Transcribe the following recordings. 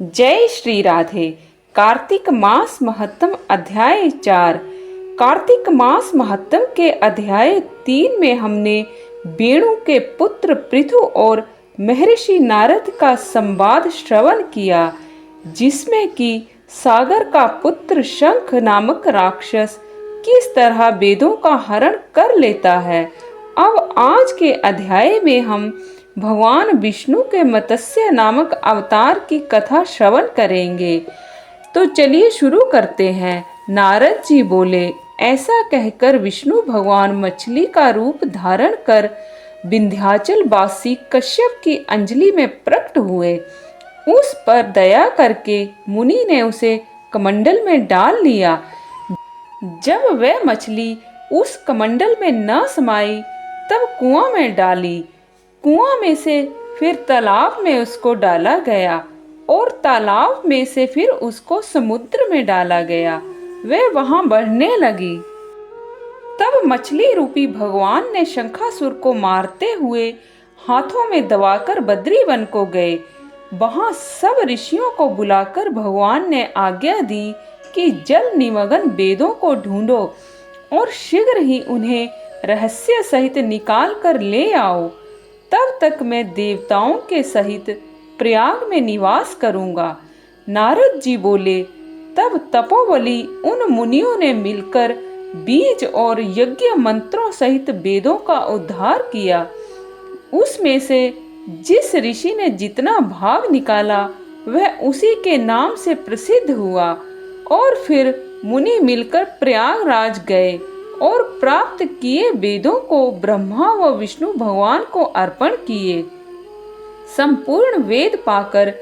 जय श्री राधे। कार्तिक मास महत्तम अध्याय 4। कार्तिक मास महत्तम के अध्याय 3 में हमने वेणु के पुत्र पृथु और महर्षि नारद का संवाद श्रवण किया, जिसमें कि सागर का पुत्र शंख नामक राक्षस किस तरह वेदों का हरण कर लेता है। अब आज के अध्याय में हम भगवान विष्णु के मत्स्य नामक अवतार की कथा श्रवण करेंगे। तो चलिए शुरू करते हैं। नारद जी बोले, ऐसा कहकर विष्णु भगवान मछली का रूप धारण कर विंध्याचल वासी कश्यप की अंजलि में प्रकट हुए। उस पर दया करके मुनि ने उसे कमंडल में डाल लिया। जब वह मछली उस कमंडल में न समाई तब कुआं में डाली। कुआं में से फिर तालाब में उसको डाला गया और तालाब में से फिर उसको समुद्र में डाला गया। वह वहां बढ़ने लगी। तब मछली रूपी भगवान ने शंखासुर को मारते हुए हाथों में दबाकर बद्रीवन को गए। वहां सब ऋषियों को बुलाकर भगवान ने आज्ञा दी कि जल निमग्न वेदों को ढूंढो और शीघ्र ही उन्हें रहस्य सहित निकाल कर ले आओ। तब तक मैं देवताओं के सहित प्रयाग में निवास करूंगा। नारद जी बोले, तब तपोबली उन मुनियों ने मिलकर बीज और यज्ञ मंत्रों सहित वेदों का उद्धार किया। उसमें से जिस ऋषि ने जितना भाग निकाला वह उसी के नाम से प्रसिद्ध हुआ। और फिर मुनि मिलकर प्रयागराज गए और प्राप्त किए वेदों को ब्रह्मा व विष्णु भगवान को अर्पण किए। संपूर्ण वेद पाकर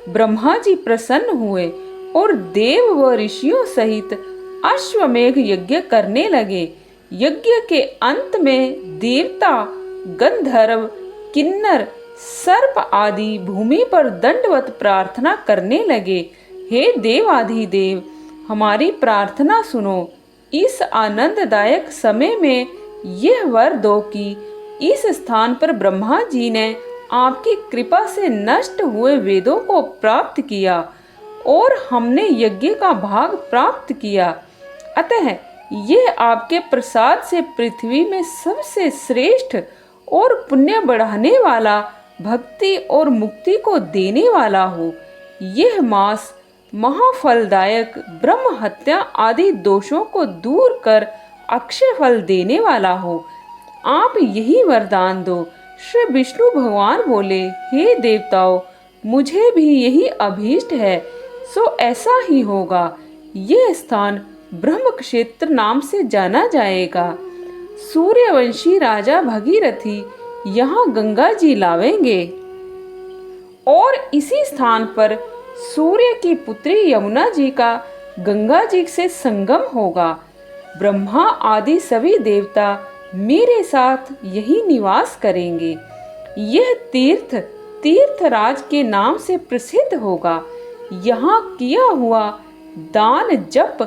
ब्रह्मा जी प्रसन्न हुए और देव व ऋषियों सहित अश्वमेघ यज्ञ करने लगे। यज्ञ के अंत में देवता, गंधर्व, किन्नर, सर्प आदि भूमि पर दंडवत प्रार्थना करने लगे। हे देवाधिदेव, हमारी प्रार्थना सुनो। इस आनंददायक समय में यह वर दो कि इस स्थान पर ब्रह्मा जी ने आपकी कृपा से नष्ट हुए वेदों को प्राप्त किया और हमने यज्ञ का भाग प्राप्त किया। अतः यह आपके प्रसाद से पृथ्वी में सबसे श्रेष्ठ और पुण्य बढ़ाने वाला, भक्ति और मुक्ति को देने वाला हो। यह मास महाफलदायक, ब्रह्म हत्या आदि दोषों को दूर कर अक्षय फल देने वाला हो। आप यही वरदान दो। श्री विष्णु भगवान बोले, हे देवताओं, मुझे भी यही अभीष्ट है, सो ऐसा ही होगा। यह स्थान ब्रह्म क्षेत्र नाम से जाना जाएगा। सूर्यवंशी राजा भगीरथी यहाँ गंगा जी लावेंगे और इसी स्थान पर सूर्य की पुत्री यमुना जी का गंगा जी से संगम होगा। ब्रह्मा आदि सभी देवता मेरे साथ यही निवास करेंगे। यह तीर्थ तीर्थराज के नाम से प्रसिद्ध होगा। यहाँ किया हुआ दान, जप,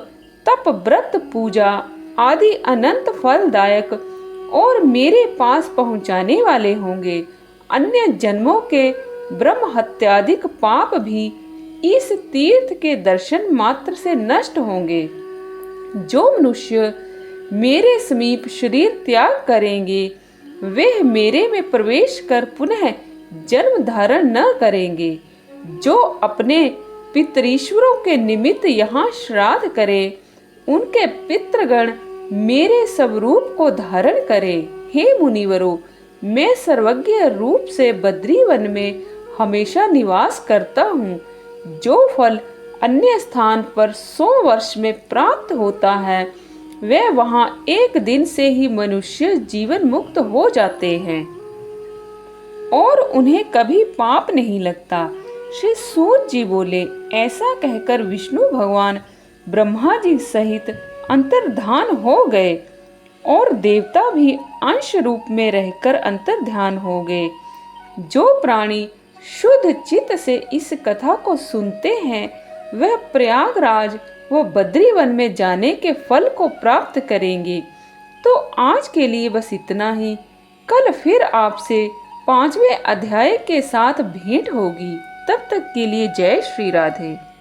तप, व्रत, पूजा आदि अनंत फलदायक और मेरे पास पहुँचाने वाले होंगे। अन्य जन्मों के ब्रह्म हत्यादिक पाप भी इस तीर्थ के दर्शन मात्र से नष्ट होंगे। जो मनुष्य मेरे समीप शरीर त्याग करेंगे वे मेरे में प्रवेश कर पुनः जन्म धारण न करेंगे। जो अपने पितरीश्वरों के निमित्त यहाँ श्राद्ध करे उनके पितृगण मेरे स्वरूप को धारण करे। हे मुनिवरों, मैं सर्वज्ञ रूप से बद्रीवन में हमेशा निवास करता हूँ। जो फल अन्य स्थान पर 100 वर्ष में प्राप्त होता है वे वहां एक दिन से ही मनुष्य जीवन मुक्त हो जाते हैं और उन्हें कभी पाप नहीं लगता। श्री सूत जी बोले, ऐसा कहकर विष्णु भगवान ब्रह्मा जी सहित अंतर्धान हो गए और देवता भी अंश रूप में रहकर अंतर्ध्यान हो गए। जो प्राणी शुद्ध चित्त से इस कथा को सुनते हैं वह प्रयागराज वो बद्रीवन में जाने के फल को प्राप्त करेंगे। तो आज के लिए बस इतना ही। कल फिर आपसे 5वें अध्याय के साथ भेंट होगी। तब तक के लिए जय श्री राधे।